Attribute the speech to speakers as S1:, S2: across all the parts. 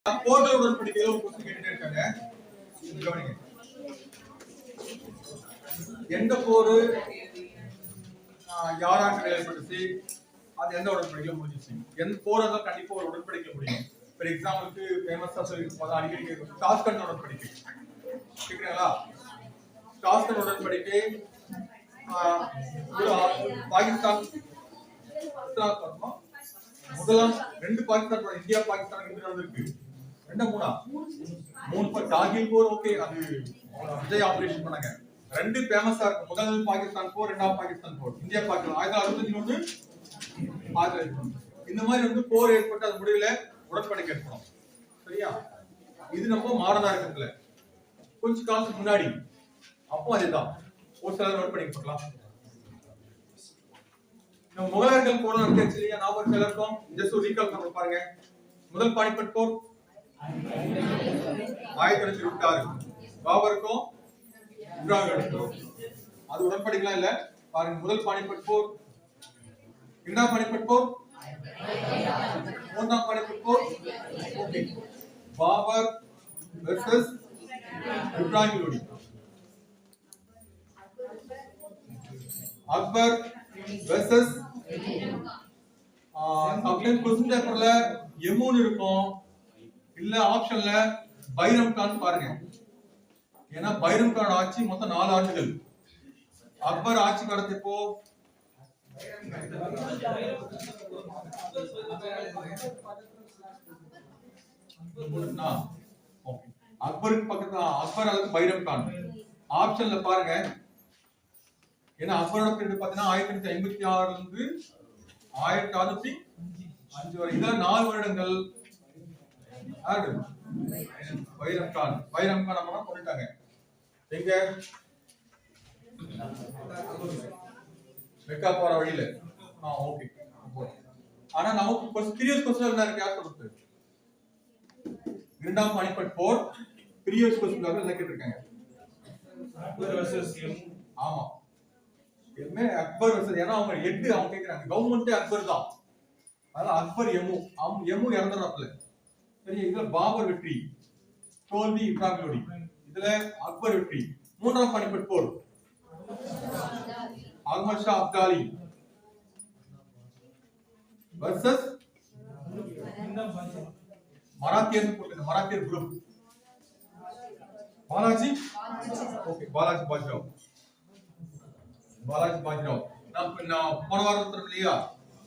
S1: Portal உடன்படிக்கையில ஒரு question கேட்டுட்டே இருக்காங்க. கவனிங்க. எந்த போர் யாராருக்கு ஏற்பட்டுச்சு, அது எந்த உடன்படிக்கையில முடிஞ்சிச்சு? எந்த போரா இருந்தாலும் கண்டிப்பா ஒரு உடன்படிக்கையில முடியும். ஃபார் எக்ஸாம்பிளுக்கு ஃபேமஸா சொல்லிட்டு அடிக்கடி கேட்கும் டாஸ்கன் உடன்படிக்கை. கேக்குறீங்களா? டாஸ்கன் உடன்படிக்கை பாகிஸ்தான் முதலாம் ரெண்டு பாகிஸ்தான் இந்தியா பாகிஸ்தான் எப்படி நடந்திருக்கு? ரெண்டு மூணா மூணு கார்கில் போர் ஓகே, அது விஜய் ஆபரேஷன் பண்ணாங்க. ரெண்டு ஃபேமஸா இருக்கு. முதல் பாகிஸ்தான் போர், இரண்டாவது பாகிஸ்தான் போர். இந்தியா பாகிஸ்தான் 1961 இந்த மாதிரி வந்து போர் ஏற்பட்டு அது முடியல உடன்படிக்கை ஏற்படும். சரியா? இது நம்ம மாடர்னா இருக்கிறதுல கொஞ்ச காலத்துக்கு முன்னாடி அப்போ அதுதான் ஒரு சில உடன்படிக்கை பண்ணலாம். நம்ம முகலாயர்கள் போர் நடந்துச்சு இல்லையா? ஞாபகம் எல்லாருக்கும் ஜஸ்ட் ஒரு ரீகால் பண்ண பாருங்க. முதல் பானிபட் போர் 1926 பாபருக்கும் இப்ராஹிம் அது உடன்படிக்கலாம் இல்ல. பாருங்க, முதல் பானிபட் போர், இரண்டாம் பானிபட் போர், மூன்றாம் பானிபட் போர் okay. Babur versus Ibrahim Lodi, Akbar versus sometimes question பேப்பர்ல எமூன் இருக்கும், இல்ல ஆப்ஷன்ல பைரம் கான் பாருங்க. ஏன்னா பைரம் கான் ஆட்சி மொத்தம் 4 ஆண்டுகள். அக்பர் ஆட்சி காலத்தப்போ அக்பருக்கு பக்கத்துல அக்பர் அல்லது பைரம் கான் ஆப்ஷன்ல பாருங்க. ஏன்னா அக்பரோட பீரியட் பாத்தீங்கன்னா 1956 இருந்து 1905 வரை. இதான் 4 வருடங்கள். பைரம் கான் நம்ம கொண்டுட்டாங்க. எங்க மெக்கா போற வழியில. ஓகே. ஆனா நமக்கு கிரியஸ் क्वेश्चन என்ன இருக்கு? யார் சொல்றது? இரண்டாம் பானிபட் போர் கிரியஸ் क्वेश्चन என்ன கேட்டிருக்காங்க? அக்பர் வெர்சஸ் ஆமா எம்ஏ அக்பர் வெர்சஸ். ஏன்னா அவங்க ஹெட் அவங்க கேக்குறாங்க. கவர்மெண்டே அக்பர் தான். அதனால அக்பர் எமு இறந்துறாப்ல. சரி, இதுல பாபர் வெற்றி, தோல்வி இப்ராஹிம் லோடி. இதுல அக்பர் வெற்றி. மூன்றாம் பானிபட் போர் அஹ்மத் ஷா அப்தாலி வெர்சஸ் மராத்தியர் குரூப் பாலாஜி. ஓகே, பாலாஜி பாஜிராவ். நான் போன வாரம் இல்லையா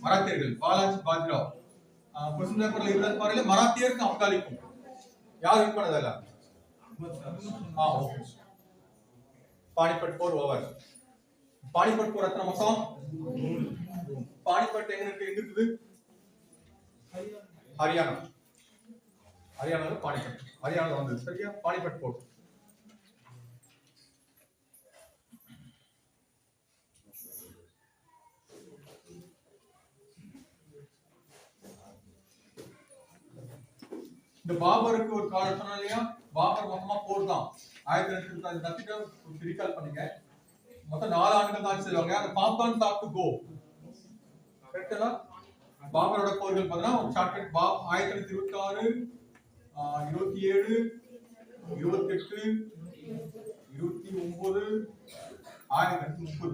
S1: மராத்தியர்கள் பாலாஜி பாஜிராவ். क्वेश्चन பேப்பர்ல இருந்தால் பாருங்க, மராத்தியருக்கு அப்தாலிக்கும் யார் வின் பண்ணதல்ல? ஓகே. பானிபட் போர் ஓவர். பானிபட் போர் எத்தனை மாசம்? பானிபட் எங்க இருக்குது? ஹரியானால பானிபட். ஹரியானால வந்து சரியா பானிபட் போர். இந்த பாபருக்கு ஒரு கால் சொன்னா இல்லையா? பாபர் மொத்தமா போர் தான் 1995 ரீகால் பண்ணுங்க. மொத்தம் 4 ஆண்டுகள் தான் செய்வாங்க. அந்த பாப்கார்ன் சாப்பிட்டு கோ கரெக்ட்டா? பாபரோட போர்கள் பார்த்தா ஒரு ஷார்ட்கட் 1926 27 28 29 1930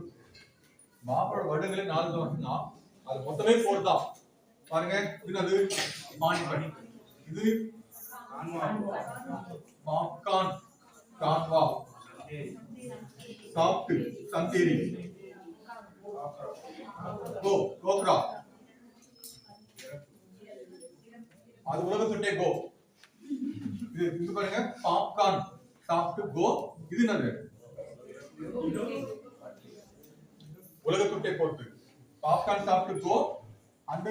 S1: பாபரோட வருடங்களே 4 வருஷம் தான். அது மொத்தமே போர் தான். பாருங்க, இது பானிபட், இது பாப்கார்ன் கான்வா, சாப்ட் சந்தேரி, கோக்ரா, அது உலகத்துட்டே கோ. இது பாருங்க, பாப்கார்ன் சாப்ட் கோ. இது என்னது? உலகத்துட்டே போட்டு பாப்கார்ன் சாப்ட் கோ அண்ட்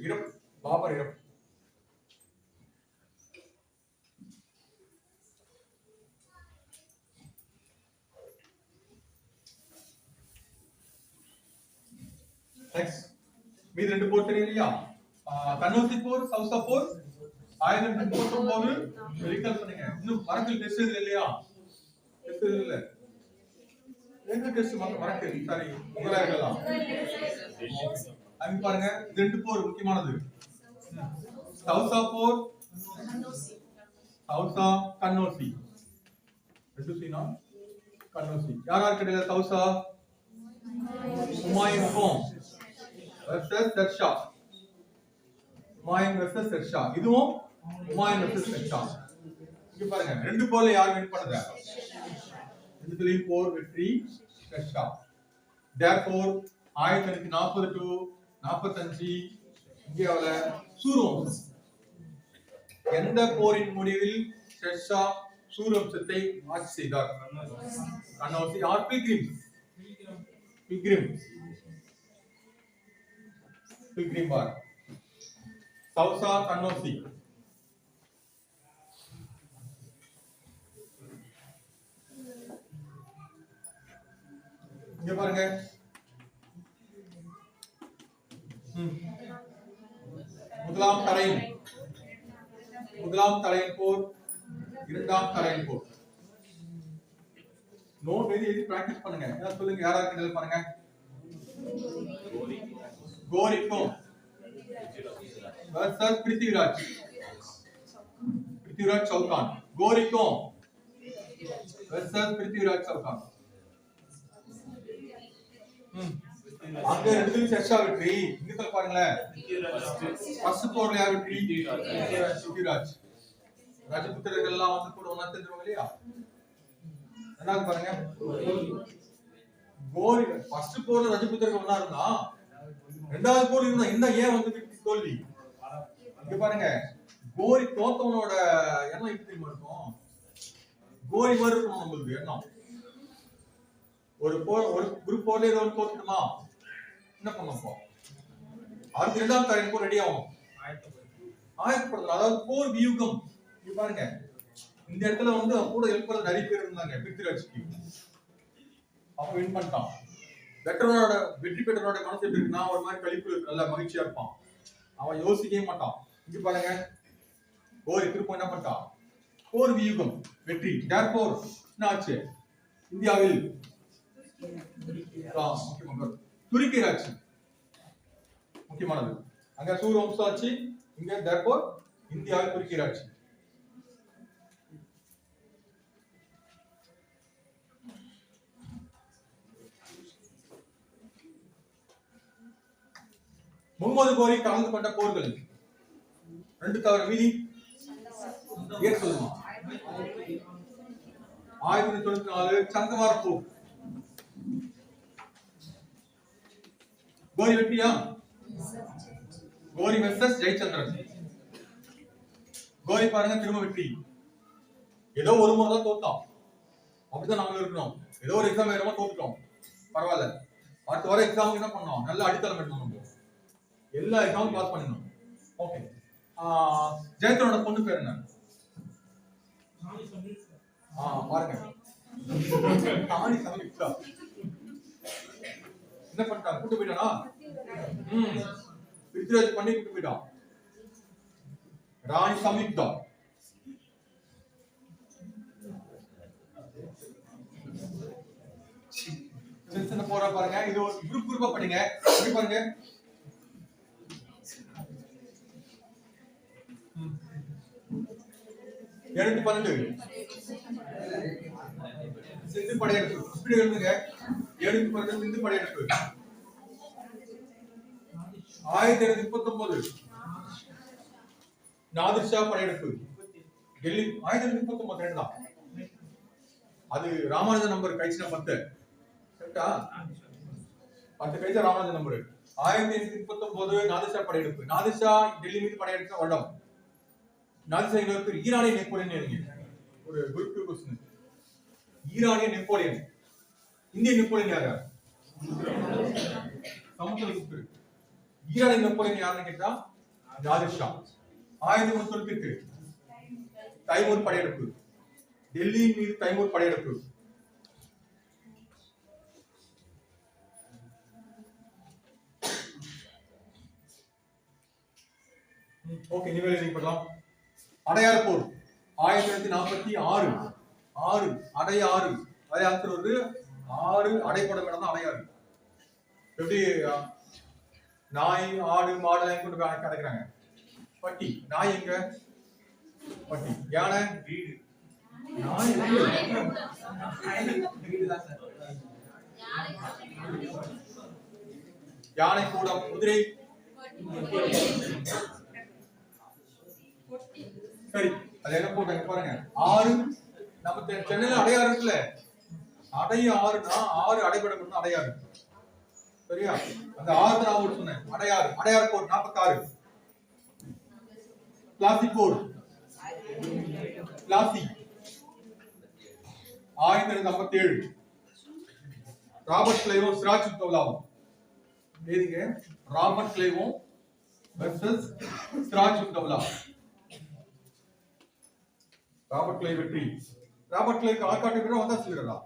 S1: இறப்பு, பாபர் இறப்பு. மீது ரெண்டு போர் தெரியலையா? கன்னௌசி போர், சவுசா போர் 1939 ரீகால் பண்ணுங்க. இன்னும் மரக்கல் டெஸ்ட் இல்லையா? டெஸ்ட் இல்ல. எங்க டெஸ்ட் மரக்கல் சாரி முகலாயர்களா? அங்க பாருங்க, ரெண்டு போர் முக்கியமானது. சவுசா போர் சௌசா கன்னோசி ரெண்டு சீனா கன்னோசி யார் யார் கிடையாது சௌசா ஹுமாயூன் வெர்சஸ் ஷெர்ஷா ஹுமாயூன் வெர்சஸ் ஷெர்ஷா இதுவும் ஹுமாயூன் வெர்சஸ் ஷெர்ஷா இங்க பாருங்க ரெண்டு போர்ல யார் வின் பண்ணதா ரெண்டுலயும் போர் வெற்றி ஷெர்ஷா therefore 1940 to 45 இந்தியாவுல சூர் வம்சம் எந்த போரின் முடிவில் ஷெர்ஷா சூர் வம்சத்தை ஆட்சி செய்தார் கன்னௌசி ஆர் பில்கிரிம் வார் சௌசா கன்னௌசி இங்க பாருங்க முதலாம் தரையின் போர் இரண்டாம் தரையின் போர் நோட் எழுதி பிராக்டிஸ் பண்ணுங்க என்ன சொல்லுங்க யாராவது பாருங்க கோரிக்கும் வெர்சஸ் பிருத்திவிராஜ் சௌகான் கோரிக்கும் வெர்சஸ் பிருத்திவிராஜ் சௌகான் அங்க ரெண்டு ஷெர்ஷா வெற்றி இங்க பாருங்களேன் ஃபர்ஸ்ட் போர்ல யார் வெற்றி பிருத்திவிராஜ் ராஜபுத்திரர்கள் எல்லாம் வந்து கூட ஒண்ணா தெரிஞ்சுவாங்க இல்லையா ரெண்டாவது பாருங்க கோரி ஃபர்ஸ்ட் போர்ல ராஜபுத்திரர்கள் ஒண்ணா இருந்தா ரெண்டாவது போர் இருந்தா என்ன ஏன் வந்து தோல்வி இங்க பாருங்க கோரி தோத்தவனோட எண்ணம் எப்படி இருக்கும் கோரி மாதிரி இருக்கும் நம்மளுக்கு எண்ணம் ஒரு போர்ல ஏதோ தோத்துட்டுமா என்ன பண்ணுவோம் அடுத்த இரண்டாம் தரையின் போர் ரெடி ஆகும் ஆயத்தப்படுத்தலாம் அதாவது போர் வியூகம் பாருங்க இந்த இடத்துல வந்து கூட ஹெல்ப் பண்ண நிறைய பேர் இருந்தாங்க பிருத்திவிராஜ்க்கு அப்ப வின் பண்ணிட்டான் வெற்றி பெற்றவனோட மனசு எப்படி இருக்குன்னா ஒரு மாதிரி கழிப்பு நல்ல மகிழ்ச்சியா இருப்பான் அவன் யோசிக்கவே மாட்டான் இங்க பாருங்க போர் திரும்ப என்ன பண்ணிட்டான் போர் வியூகம் வெற்றி therefore என்ன ஆச்சு இந்தியாவில் துருக்கி ஆட்சி முக்கியமானது அங்க சூர் வம்சம் ஆட்சி இங்க therefore இந்தியாவில் துருக்கி ஆட்சி முகமது கோரி கலந்து கொண்ட போர்கள் ரெண்டு தவிர மீதி ஏன் சொல்லுமா 1994 சங்கவார் போர் கோரி வெற்றியா கோரி வெர்சஸ் ஜெயச்சந்திரன் கோரி பாருங்க திரும்ப வெற்றி ஏதோ ஒரு முறை தான் தோத்தோம் அப்படிதான் நாம இருக்கணும் ஏதோ ஒரு எக்ஸாம் வேறமா தோத்துட்டோம் பரவாயில்ல அடுத்த வர எக்ஸாம் என்ன பண்ணோம் நல்ல அடித்தளம் எடுக்கணும் எல்லா எக்ஸாமும் பாஸ் பண்ணிடணும் ஓகே ஜெயச்சந்திரனோட பொண்ணு பேர் என்ன பாருங்க என்ன பண்ணிட்டான் கூட்டு போயிட்டானா பிருத்திவிராஜ் பண்ணி கூட்டு போயிட்டான் ராணி சம்யுக்தா சின்ன போற பாருங்க இது ஒரு குரூப்பா படிங்க எப்படி பாருங்க 712 சிந்து படையெடுப்பு இப்படி எழுதுங்க 712 சிந்து படையெடுப்பு 1939 நாதிர் ஷா படையெடுப்பு டெல்லி 1939 தான் அது ராமானுஜ நம்பர் கழிச்சுனா 10 கரெக்ட்டா 10 கழிச்சா ராமானுஜ நம்பர் 1939 நாதிர் ஷா படையெடுப்பு நாதிர் ஷா டெல்லி மீது படையெடுத்த வருடம் நாதிர் ஷா இன்னொரு ஈரானிய நெப்போலியன் எழுதுங்க ஒரு குரூப் 2 क्वेश्चन ஈரானிய நெப்போலியன் இந்திய நெப்போலியன் யாரு சமுத்திரகுப்தர் ஈரானிய நெப்போலியன் யாருன்னு கேட்டா நாதிர் ஷா 1938 தைமூர் படையெடுப்பு டெல்லி மீது தைமூர் படையெடுப்பு ஓகே நீங்க எழுதி பண்ணலாம் அடையார் போர் 1946 அடையாறு அடையாறு ஒரு 6 அடைப்பட இடம் தான் அடையாறு எப்படி நாய் ஆடு மாடு எல்லாம் கொண்டு அடைக்கிறாங்க பட்டி நாய் எங்க பட்டி. யானை யானை கூடம். குதிரை சரி. அது என்ன போட்டாங்க பாருங்க. 6 நம்ம சென்னையில அடையாறு இருக்குல்ல, அடையாறுனா 6 அடைபடணும் அடையாறு. சரியா? அந்த 6 நான் சொன்னேன். அடையாறு. அடையாறு கோட் 46. பிளாசி கோட் பிளாசி 1957. ராபர்ட் கிளைவும் சிராஜ் உத்தவ்லாவும். ஏதிங்க ராபர்ட் கிளைவும் versus Siraj Uddaula. Robert Clive வெற்றி. ராபர்ட் கிளைக்கு ஆர்காட்டு வீரர் வந்தா வீரரா?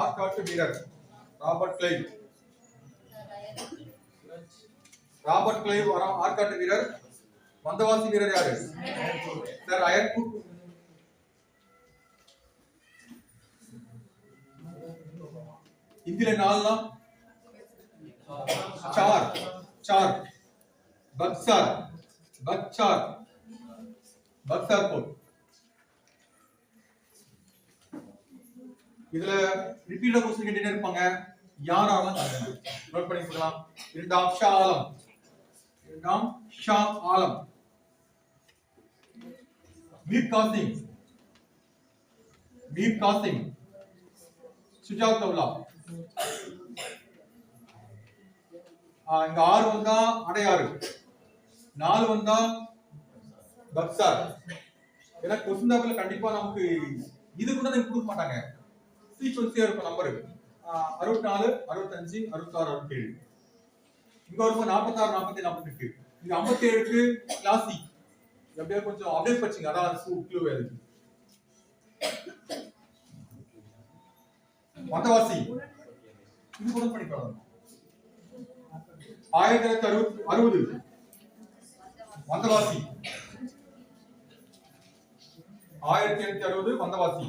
S1: ஆர்காட்டு வீரர் ராபர்ட் கிளை. ராபர்ட் கிளை ஆர்காட்டு வீரர். வந்தவாசி வீரர் யாரு? Sir Eyre Coote. இந்தியில 4 தான். चार चार बक्सर बक्सर बक्सर कोट. இதுல ரிப்பீட் क्वेश्चन கேட்டிட்டே இருப்பாங்க. யாராலும் நோட் பண்ணிக்கலாம். இரண்டாம் ஷா ஆலம். இரண்டாம் ஷா ஆலம். மீர் காசிம். மீர் காசிம். சுஜாத் தௌலா. இங்க 6 வந்தா அடையாறு, 4 வந்தா பக்சார். ஏன்னா क्वेश्चन பேப்பர்ல கண்டிப்பா நமக்கு இது கூட நமக்கு கொடுக்க மாட்டாங்க. சீக்வென்ஸியா இருக்கும் நம்பர் 64 65 66 67. இங்க ஒரு 46 47 48. இங்க 57க்கு கிளாசி. அப்படியே கொஞ்சம் அப்டேட் பண்ணிங்க. அதான் க்ளூ இருக்கு. வந்தவாசி இது கூட படிக்கலாம். 1960 வந்தவாசி. 1960 வந்தவாசி.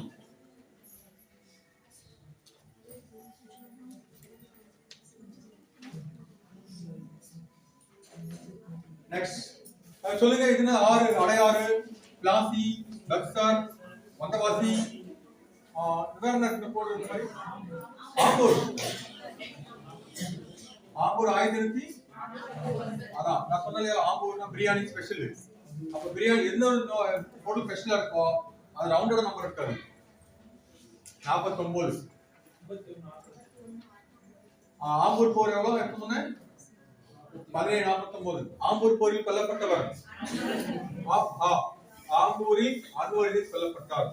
S1: நெக்ஸ்ட் சொல்லுங்க. இதுனா 6 அடையாறு, பிளாசி, பக்சார், வந்தவாசி. வேற என்ன போடுறது மாதிரி? ஆம்பூர். ஆம்பூர் 1000. அதான் நான் சொன்னேன் ஆம்பூர்னா பிரியாணி ஸ்பெஷல். அப்ப பிரியாணி எந்த பொருள் ஸ்பெஷலா இருக்கோ அது ரவுண்டோட நம்பர் இருக்காது. 49. ஆம்பூர் போர் எவ்வளவு எப்ப சொன்னேன்? 1749. ஆம்பூர் போரில் கொல்லப்பட்டவர் ஆம்பூரில் அன்வருதீன் கொல்லப்பட்டார்.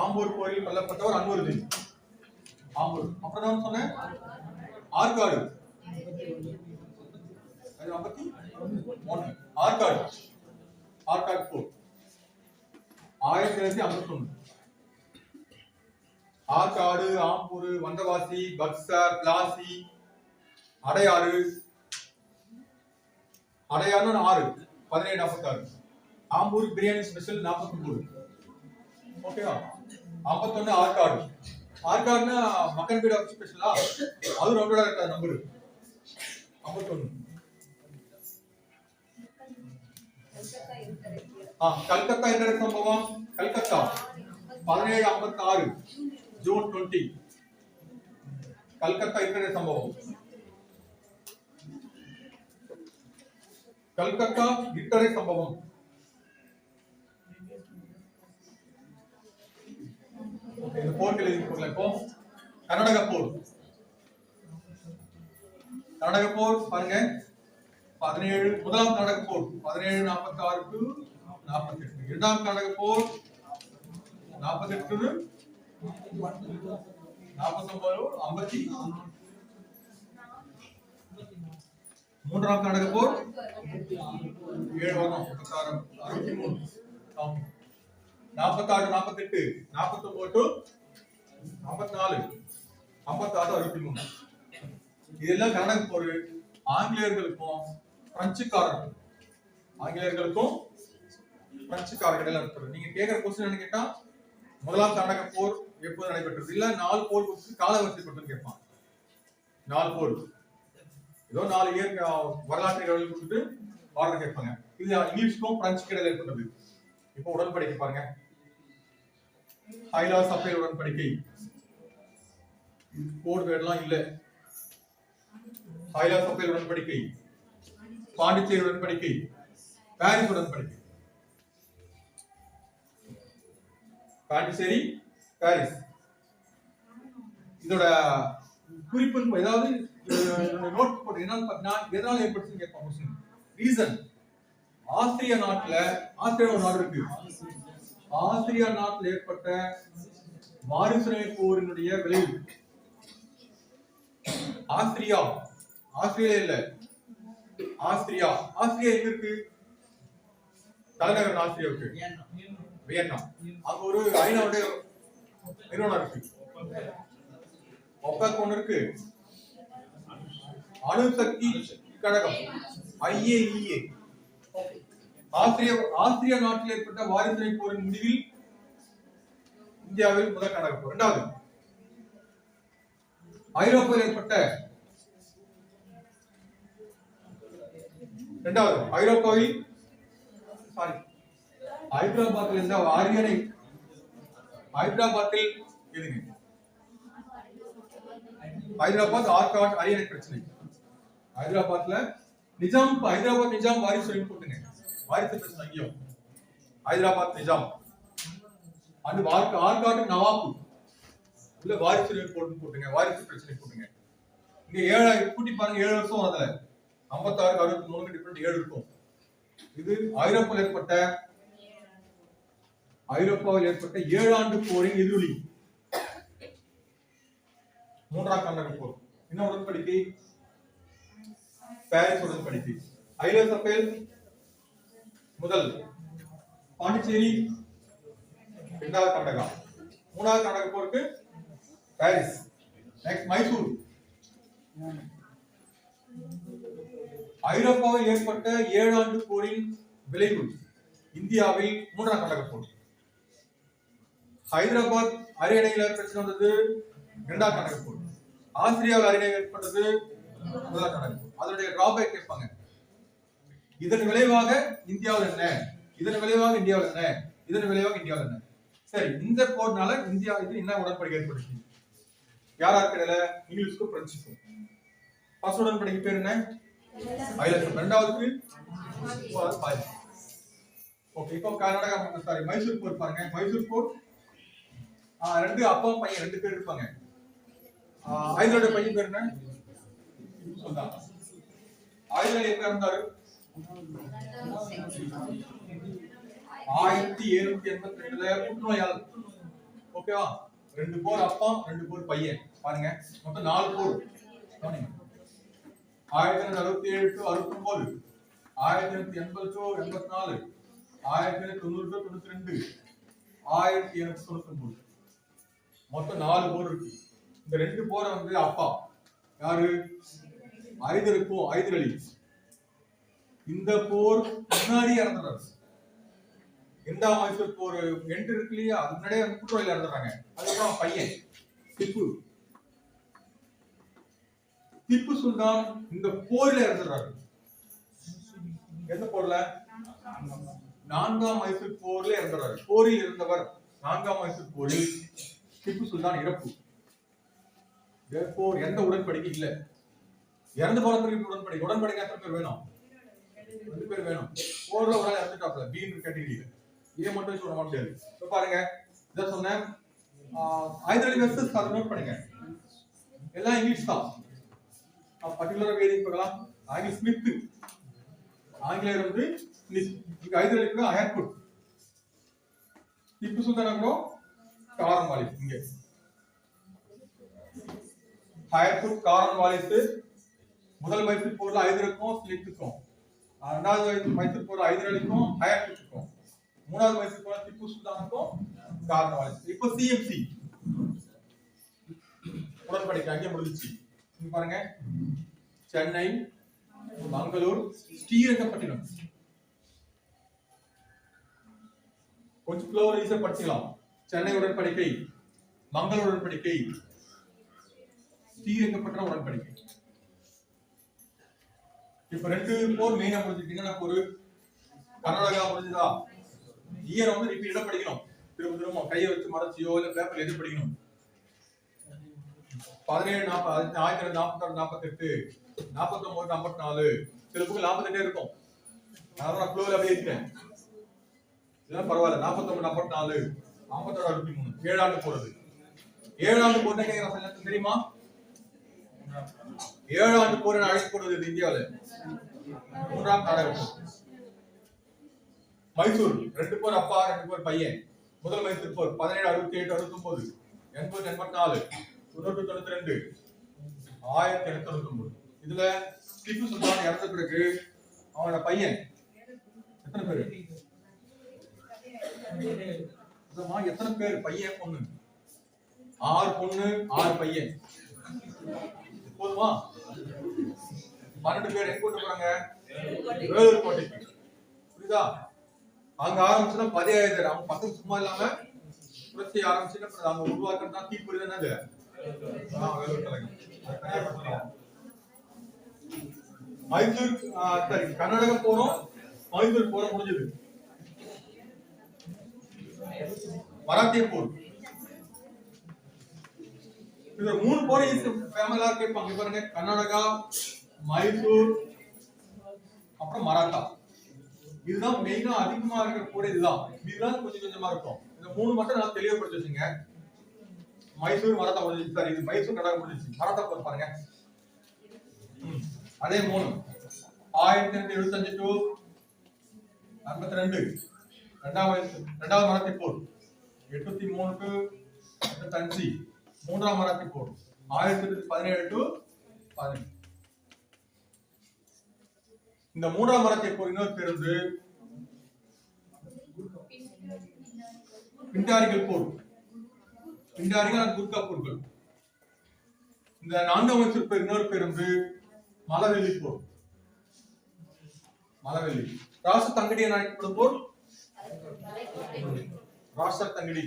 S1: ஆம்பூர் போரில் கொல்லப்பட்டவர் அன்வருதீன். ஆம்பூர். அப்புறம் நான் சொன்னேன் ஆற்காடு. அது 51. ஆற்காடு. ஆற்காடு போர் 1951. ஆற்காடு, ஆம்பூர், வந்தவாசி, பக்சர், பிளாசி, அடையாறு. அடையாறுனா 6 1746. ஆம்பூர் பிரியாணி ஸ்பெஷல் 49. ஓகேவா? 51 ஆற்காடு. ஆற்காடுனா மக்கன் பீடா ஸ்பெஷலா? அது ரவுண்டோட இருக்காது நம்பர் 51. கல்கத்தா என்ற சம்பவம். கல்கத்தா 1756 ஜூன் 20. கல்கத்தா என்ற சம்பவம். கல்கத்தா இட்டரை சம்பவம். இந்த போர்கள் எழுதிக்கொள்ள. இப்போ கர்நாடக போர். கர்நாடக போர் பாருங்க. 17 முதலாம் கர்நாடக போர் 1746 டு 48. இரண்டாம் கர்நாடக போர் 48 டு 49 50. மூன்றாம் கர்நாடக போர் 7 வருடம் 56 63. 46 48 49 டு 54 56 63. இதெல்லாம் கர்நாடக போர். ஆங்கிலேயர்களுக்கும் பிரெஞ்சுக்காரர்கள் நடத்துறது. நீங்க கேக்குற क्वेश्चन என்ன கேட்டா முதலாம் கர்நாடக போர் எப்போது நடைபெற்றது? இல்ல 4 போர் காலவரிசைப்படுத்துன்னு கேட்பான். 4 போர் ஏதோ 4 இயர் வரலாற்று கொடுத்துட்டு ஆர்டர் கேட்பாங்க. இது இங்கிலீஷ்க்கும் பிரெஞ்சுக்கும் இடையில ஏற்பட்டது. இப்போ உடன்படிக்கை பாருங்க. ஹைலா சபேல் உடன்படிக்கை. கோட் வேர்ட்லாம் இல்ல. ஹைலா சபேல் உடன்படிக்கை, பாண்டிச்சேரி உடன்படிக்கை, பாரிஸ் உடன்படிக்கை. பாண்டிச்சேரி, பாரிஸ். இதோட குறிப்பு ஏதாவது நோட் போட்டு என்னன்னு பார்த்தீங்கன்னா எதனால ஏற்படுச்சுன்னு கேட்பாங்க. ரீசன் ஆஸ்திரியா நாட்டுல, ஆஸ்திரியா ஒரு நாடு இருக்கு, ஆஸ்திரியா நாட்டில் ஏற்பட்ட வாரிசுரிமை போரினுடைய விளைவு. ஆஸ்திரியா, ஆஸ்திரேலியா இல்ல, ஆஸ்திரியா. ஆஸ்திரியா எங்க இருக்கு? தலைநகர் ஆஸ்திரியாவுக்கு வியன்னா. அங்க ஒரு ஐநாவுடைய நிறுவனம் இருக்கு, ஒப்பேக் ஒன்று இருக்கு, அணுசக்தி கழகம் IAEA. ஆஸ்திரியா நாட்டில் ஏற்பட்ட வாரிசுரிமை போரின் முடிவில் இந்தியாவில் முதல் கழக போர். இரண்டாவது ஐரோப்பாவில் ஏற்பட்ட ஐரோப்பாவில் ஹைதராபாத்தில் இருந்த அரியணை, ஹைதராபாத்தில் எதுங்க? ஹைதராபாத் ஆர்காட் அரியணை பிரச்சனை. ஹைதராபாத்ல நிஜாம், ஹைதராபாத் நிஜாம் வாரிசு போட்டுங்க, வாரிசு பிரச்சனை அங்கேயும். ஹைதராபாத் நிஜாம் அந்த ஆர்காட் நவாப் உள்ள வாரிசு போட்டுங்க, வாரிசு பிரச்சனை போட்டுங்க. இங்க 7 கூட்டி பாருங்க, 7 வருஷம் அதுல 56 63 டிஃபரெண்ட் 7 இருக்கும். இது ஐரோப்பாவில் ஏற்பட்ட 7 ஆண்டு போரின் எதிரொலி. மூன்றாம் கண்டன போர். என்ன உடன்படிக்கை? பாரிஸ் உடன்படிக்கை. ஹைலா சபேல் முதல், பாண்டிச்சேரி இரண்டாவது கண்டகா, மூணாவது கண்டக போருக்கு பாரிஸ். நெக்ஸ்ட் மைசூர். ஐரோப்பாவில் ஏற்பட்ட 7 ஆண்டு போரின் விளைவு இந்தியாவில் மூன்றாம் கண்டக போர். ஹைதராபாத் அரியணையில் பிரச்சனை வந்தது இரண்டாம் கண்டக போர். ஆஸ்திரியாவில் அரியணை ஏற்பட்டது முதலாம் கண்டக போர். அதனுடைய டிராபேக் கேட்பாங்க. இதன் விளைவாக இந்தியாவில் என்ன, இதன் விளைவாக இந்தியாவில் என்ன, இதன் விளைவாக இந்தியாவில் என்ன. சரி, இந்த போர்னால இந்தியா இது என்ன உடன்படிக்கை ஏற்படுத்தி? யாராருக்கு இடையில? இங்கிலீஷ்க்கும் பிரெஞ்சுக்கும். ஃபர்ஸ்ட் உடன்படிக்கை பேர் என்ன? இரண்டாவதுக்கு பாரிஸ். ஓகே, இப்போ கர்நாடகா சாரி மைசூர் போர் பாருங்க. மைசூர் போர் 2 அப்பா பையன் 2 பேர் இருப்பாங்க. ஹைதராபாத் பையன் பேர் என்ன? சொல்லுங்க. ஹைதராபாத் எப்ப இருந்தாரு? 1782ல புற்றுநோயால். ஓகேவா? 2 போர் அப்பா, 2 போர் பையன். பாருங்க, மொத்தம் 4 போர். 1967 to 69, 1980 to 84, 1990 to 92, 1999. மொத்தம் 4 போர் இருக்கு. இந்த 2 போரை வந்து அப்பா யாரு? ஹைதர் அலி. இந்த போர் முன்னாடி இறந்துறாரு. இரண்டாம் மைசூர் போர் எண்டு இருக்கு இல்லையா, அது முன்னாடியே புற்றுநோயில இறந்துறாங்க. அதுக்கப்புறம் பையன் திப்பு சுல்தான் இந்த போரில் இறந்துறாரு. எந்த போர்ல? 4ஆம் மைசூர் போர்ல இறந்துறாரு. போரில் இருந்தவர் 4ஆம் மைசூர் போரில் திப்பு சுல்தான் இறப்பு. எந்த உடன்படிக்கை இல்ல. இறந்து போன பிறகு உடன்படிக்கை எத்தனை பேர் வேணும்? 2 பேர் வேணும். போர்ல ஒரு ஆள் இறந்துட்டாப்ல, பி கேட்டகரியில. ஏ மட்டும் சொல்ல முடியாது. இப்ப பாருங்க, இத சொன்னேன். ஹைதர் அலி வெர்சஸ் அதை நோட் பண்ணுங்க. எல்லாம் இங்கிலீஷ் தான். பர்టిక్యులர் வேதிங் பார்க்கலாம். ஆங்கில ஸ்மித், ஆங்கிலேயர் வந்து ஸ்மித். இங்க ஹைதர் அலிக்கு ஹயர்குட், திப்பு சுல்தானுக்கு காரன் வாலிஸ். இங்க ஹயர்குட் காரன் வாலிஸ். முதல் மைசூர் போர்ல ஹைதருக்கும் ஸ்மித்துக்கும், இரண்டாவது மைசூர் போர்ல ஹைதர் அலிக்கும் ஹயர்குட்டுக்கும், மூணாவது மைசூர் போர்ல திப்பு சுல்தானுக்கும் காரன் வாலிஸ். இப்போ சிஎம்சி உடன்படிக்கை அங்கே முடிஞ்சிச்சு. இங்க பாருங்க, சென்னை, மங்களூர், ஸ்ரீரங்கப்பட்டினம். கொஞ்சம் ஸ்லோவா ஈஸியா படிச்சுக்கலாம். சென்னை உடன்படிக்கை, மங்களூர் உடன்படிக்கை, ஸ்ரீரங்கப்பட்டினம் உடன்படிக்கை. இப்ப 2 போர் மெயினா முடிஞ்சிட்டீங்கன்னா போர் கர்நாடகா முடிஞ்சதா? இயர் வந்து ரிப்பீட்டடா படிக்கணும். திரும்ப திரும்ப கையை வச்சு மறைச்சியோ இல்ல பேப்பர்ல எது படிக்கணும். 17 40 1942 48 49 54 சில புக்கு 48 இருக்கும். நான் ஃப்ளோல அப்படியே இருக்கேன். இதெல்லாம் பரவாயில்ல. 49 44 46 63 7 ஆண்டு போறது. 7 ஆண்டு போர் கேட்கிற தெரியுமா? 7 ஆண்டு போர் அழைக்கப்படுவது இந்தியாவில் 3ஆம் நாடக போர். மைசூர் 2 போர் அப்பா 2 போர் பையன். முதல் மைசூர் போர் 17 67 69 80 84 92 1899. இதுல திப்பு சுல்தான் இறந்த பிறகு அவனோட பையன் எத்தனை பேரு? எத்தனை பேர் பையன் பொண்ணு? 6 பொண்ணு 6 பையன். போதுமா? 12 பேர் எங்க கூட்டு போறாங்க? வேலூர் கோட்டைக்கு. புரியுதா? அங்க ஆரம்பிச்சுன்னா 15 அவங்க பக்கம் சும்மா இல்லாம புரட்சி ஆரம்பிச்சுட்டு அவங்க உருவாக்குறதா தீப்பொறி தானே. வேலூர் கழகம் மைசூர் சரி கர்நாடகா போறோம். மைசூர் போற முடிஞ்சது. மராத்திய போர். இந்த 3 போர் ஃபேமஸா கேட்பாங்க. பாருங்க கர்நாடகா, மைசூர், அப்புறம் மராத்தா. இதுதான் மெயினா அதிகமா இருக்கிற போர். இதுதான் கொஞ்சம் கொஞ்சமா இருக்கும். இந்த 3 மட்டும் நான் தெளிவுபடுத்தி வச்சுங்க. மைசூர் மராத்தா முடிஞ்சிச்சு. சார் இது மைசூர் கர்நாடகா முடிஞ்சிச்சு. மராத்தா போர் பாருங்க. அதே 3 1875 டு 42 இரண்டாவது மராத்திய போர் 803 டு 85 மூன்றாம் மராத்திய போர் 1817 டு 18. இந்த மூன்றாம் மராத்திய போர் இன்னொரு பேர் வந்து பிண்டாரிகள் போர். பிண்டாரிகள் குர்கா போர்கள். இந்த 4ஆம் மைசூர் பேர் இன்னொரு பேர் வந்து மலவெள்ளி போர். மலவெள்ளி. ராச தங்கடி என அழைக்கப்படும் போர் ராசர் தங்கடி.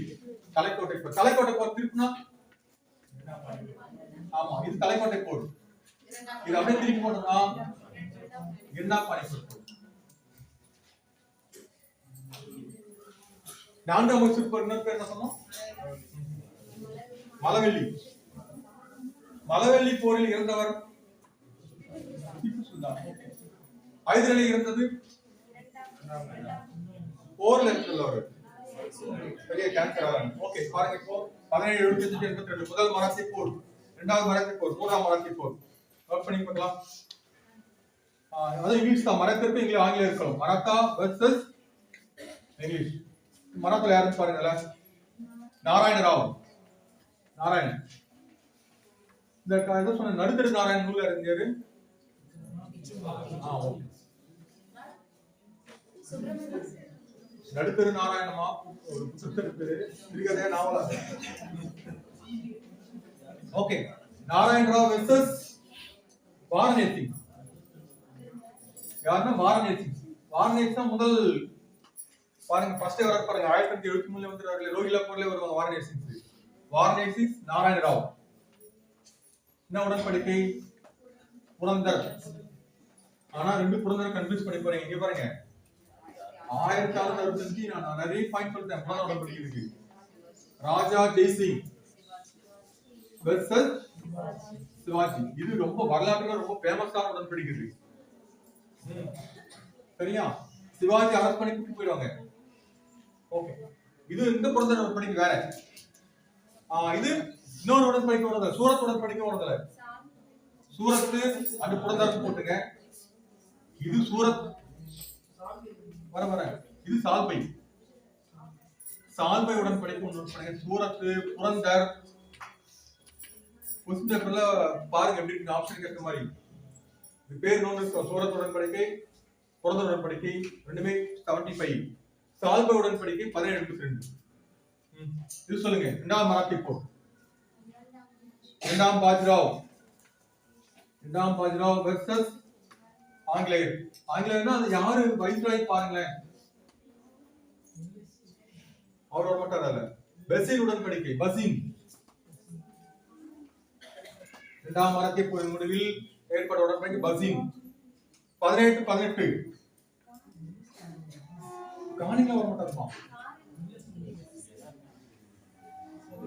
S1: தலைக்கோட்டை போர். தலைக்கோட்டை போர் திருப்பினா ஆமா இது தலைக்கோட்டை போர். இது அப்படியே திருப்பி போட்டோம்னா இரண்டாம் பானிபட் போர். 4ஆம் மைசூர் போர் இன்னொரு பேர் என்ன சொன்னோம்? மலவெள்ளி. மலவெள்ளி போரில் இறந்தவர் திப்பு சுல்தான். ஹைதராலி இருந்தது போர்ல இருந்தவர் பெரிய கேன்சர் ஆனார். ஓகே பாருங்க இப்போ 1775 82 முதல் மராத்திய போர், இரண்டாவது மராத்திய போர், மூன்றாம் மராத்திய போர். நோட் பண்ணி பார்க்கலாம். அது இங்கிலீஷ் தான். மராத்தியருக்கு இங்கிலீஷ் ஆங்கிலம் இருக்கணும். Maratha versus English. மராத்தால யாருன்னு பாருங்களேன். நாராயண ராவ். நாராயண். இந்த ஏதோ சொன்ன நடுத்தரு நாராயண் நூல்ல இருந்தாரு. நடுத்தரு நாராயணமா ஒரு புத்தகத்து பேரு சிறுகதையா நாவலா? Okay Narayana Rao versus Varanasi. யாருன்னா வாரணேசி. வாரணேசி தான் முதல் பாருங்க ஃபர்ஸ்ட் வர பாருங்க 1873 வந்துறாரு. ரோஹில்லா போர்ல வருவாங்க வாரணேசி. வாரணேசி நாராயண ராவ். என்ன உடன்படிக்கை? புரந்தர். ஆனா ரெண்டு புரந்தர் கன்ஃபியூஸ் பண்ணி போறீங்க. இங்க பாருங்க 1665 நான் நிறைய பாயிண்ட் சொல்றேன். புரந்தர் உடன்படிக்கை இருக்கு. ராஜா ஜெய்சிங் வெர்சஸ் சிவாஜி. இது ரொம்ப வரலாற்றுல ரொம்ப ஃபேமஸான உடன்படிக்கை இது. சரியா? சிவாஜி அரெஸ்ட் பண்ணி கூட்டி போயிடுவாங்க. ஓகே இது இந்த புரந்தர் உடன்படிக்கை வேற. இது இன்னொரு உடன்படிக்கை வருது. சூரத் உடன்படிக்கை வருதுல. சூரத் அது புரந்தர் போட்டுங்க. இது சூரத் வர இது சால்பை. சால்பை உடன்படிக்கை ஒன்று பண்ணுங்க. சூரத் புரந்தர் புஸ்தகத்துல பாருங்க எப்படி இருக்கு ஆப்ஷன் கேட்ட மாதிரி. இது பேர் நோன் இருக்கு. சூரத் உடன்படிக்கை, புரந்தர் உடன்படிக்கை ரெண்டுமே 75. சால்பை உடன்படிக்கை 1782. இது சொல்லுங்க. இரண்டாம் மராத்தி போர். இரண்டாம் பாஜிராவ் வெர்சஸ் ஆங்கிலேயர். ஆங்கிலேயர்னா அது யாரு வைஸ்ராய் பாருங்களேன். அவர் மட்டும் அல்ல. பசின் உடன்படிக்கை. பசின். இரண்டாம் மராத்திய போரின் முடிவில் ஏற்பட்ட உடன்படிக்கை பசின். 1818. ராணிங்களா வர மாட்டாருமா.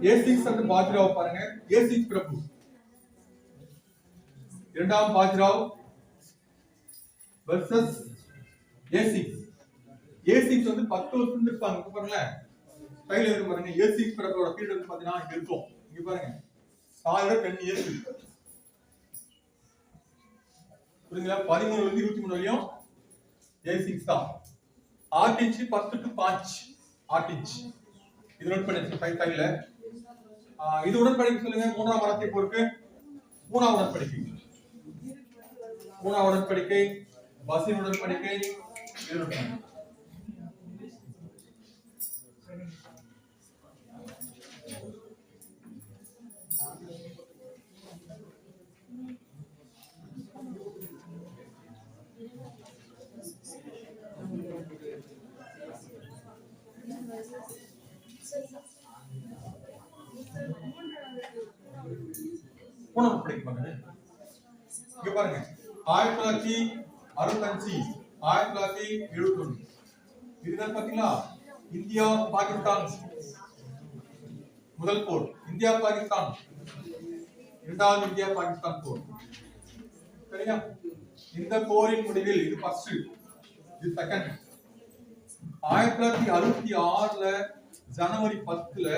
S1: A6 and பாஜிராவ் பாருங்க. A6 பிரபு, இரண்டாம் பாஜிராவ் versus A6. A6 வந்து 10 வருஷம் இருப்பாங்க. இங்க பாருங்களேன், கையில இருக்கு பாருங்க. A6 பிரபுவோட பீரியட் வந்து பாத்தீங்கன்னா இங்க இருக்கும். இங்க பாருங்க, சாலிடா 10 இயர்ஸ். புரியுங்களா? 13 ல இருந்து 23 வரையும் A6 தான். ஆர்டிச் 10 to 5 ஆர்டிச். இது நோட் பண்ணி கையில. இது உடன்படிக்கை சொல்லுங்க. மூன்றாம் மரத்தை போருக்கு மூணாவது உடன்படிக்கை, மூணாவது உடன்படிக்கை, பசின் உடன்படிக்கை. இது நோட் பண்ணுங்க. மூணாவது படிப்பாங்க. இங்க பாருங்க, 1965 1971 இதுதான் பாத்தீங்களா இந்தியா பாகிஸ்தான் முதல் போர், இந்தியா பாகிஸ்தான் இரண்டாவது இந்தியா பாகிஸ்தான் போர். சரியா? இந்த போரின் முடிவில் இது ஃபர்ஸ்ட், இது செகண்ட். 1966ல ஜனவரி 10ல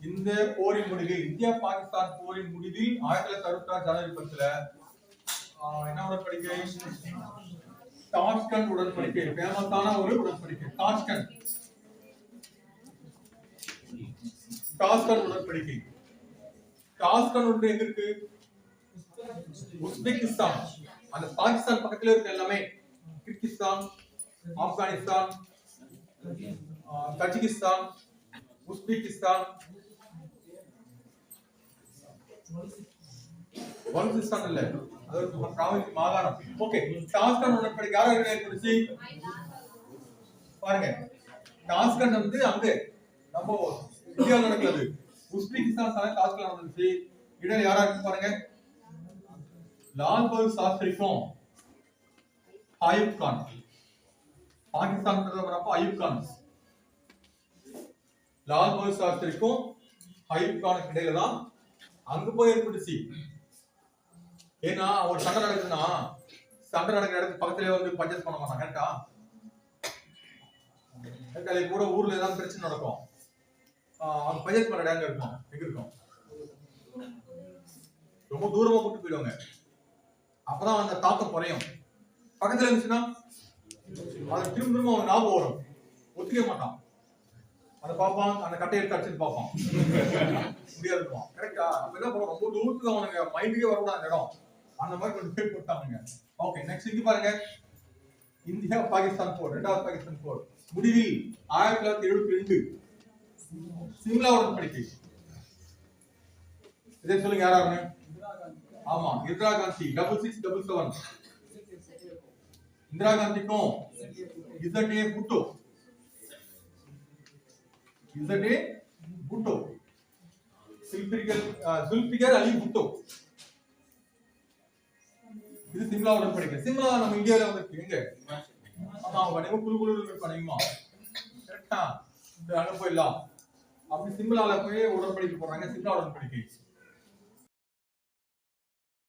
S1: இந்த போரின் முடிவில், இந்தியா பாகிஸ்தான் போரின் முடிவில் 1966 ஜனவரி 10ல என்ன உடன்படிக்கை? தாஷ்கண்ட் உடன்படிக்கை. ஃபேமஸான ஒரு உடன்படிக்கை தாஷ்கண்ட். தாஷ்கண்ட் உடன்படிக்கை. தாஷ்கண்ட் ஒன்று எங்க இருக்கு? உஸ்பெகிஸ்தான். அந்த பாகிஸ்தான் பக்கத்துல இருக்க எல்லாமே கிர்கிஸ்தான், ஆப்கானிஸ்தான், தஜிகிஸ்தான், உஸ்பெகிஸ்தான், வலுசிஸ்தான் இல்ல, அது ஒரு பிராவின்ஸ் மாகாணம். ஓகே, தாஷ்கண்ட் உடன்படிக்கை யார் ஏற்படுத்தி பாருங்க. தாஷ்கண்ட் வந்து அங்க நம்ம இந்தியாவில் நடக்கிறது. உஸ்பெகிஸ்தான் தாஷ்கண்ட் நடந்துச்சு. இடையில யாரா இருக்கு பாருங்க, லால் பகதூர் சாஸ்திரிக்கும் அயூப் கான். பாகிஸ்தான் பிரதமர் அயூப் கான். லால் பகதூர் சாஸ்திரிக்கும் அயூப் கானுக்கு இடையில தான் அங்க போய் ஏற்பட்டுச்சு. ஏன்னா ஒரு சண்டை நடக்குதுன்னா சண்டை நடக்கிற இடத்துக்கு பக்கத்துல வந்து பர்ச்சேஸ் பண்ண மாட்டாங்க. கரெக்டா? கூட ஊர்ல ஏதாவது பிரச்சனை நடக்கும், அவங்க பர்ச்சேஸ் பண்ண இடம் இருக்கும். எங்க இருக்கும்? ரொம்ப தூரமா கூட்டு போயிடுவாங்க. அப்பதான் அந்த தாக்கம் குறையும். பக்கத்துல இருந்துச்சுன்னா அது திரும்ப திரும்ப அவன் ஞாபகம் வரும், ஒத்துக்க மாட்டான். அதை பார்ப்பான், அந்த கட்டையை எடுத்து அடிச்சுட்டு பார்ப்பான், முடியாது இருப்பான். கரெக்டா? அப்ப என்ன பண்ணுவோம், ரொம்ப தூரத்துக்கு அவனுங்க மைண்டுக்கே வரக்கூடாது அந்த இடம். அந்த மாதிரி கொஞ்சம் பேர் போட்டாங்க. ஓகே, நெக்ஸ்ட் இங்க பாருங்க, இந்தியா பாகிஸ்தான் போர், இரண்டாவது பாகிஸ்தான் போர் முடிவில் 1972 சிம்லா உடன்படிக்கை. இதை சொல்லுங்க யாராருன்னு. ஆமா, இந்திரா காந்தி 6677. இந்திரா காந்திக்கும் இசட்டே புட்டோ, இசட்டே புட்டோ, ஜுல்பிகர் அலி புட்டோ. இது சிம்லா உடன்படிக்கை. சிம்லா நம்ம இந்தியாவில வந்து எங்க? ஆமா, வணிகம் குழு குழு பண்ணிக்குமா? கரெக்டா? இந்த அங்க போயிடலாம். அப்படி சிம்லால போய் உடன்படிக்கை போடுறாங்க, சிம்லா உடன்படிக்கை.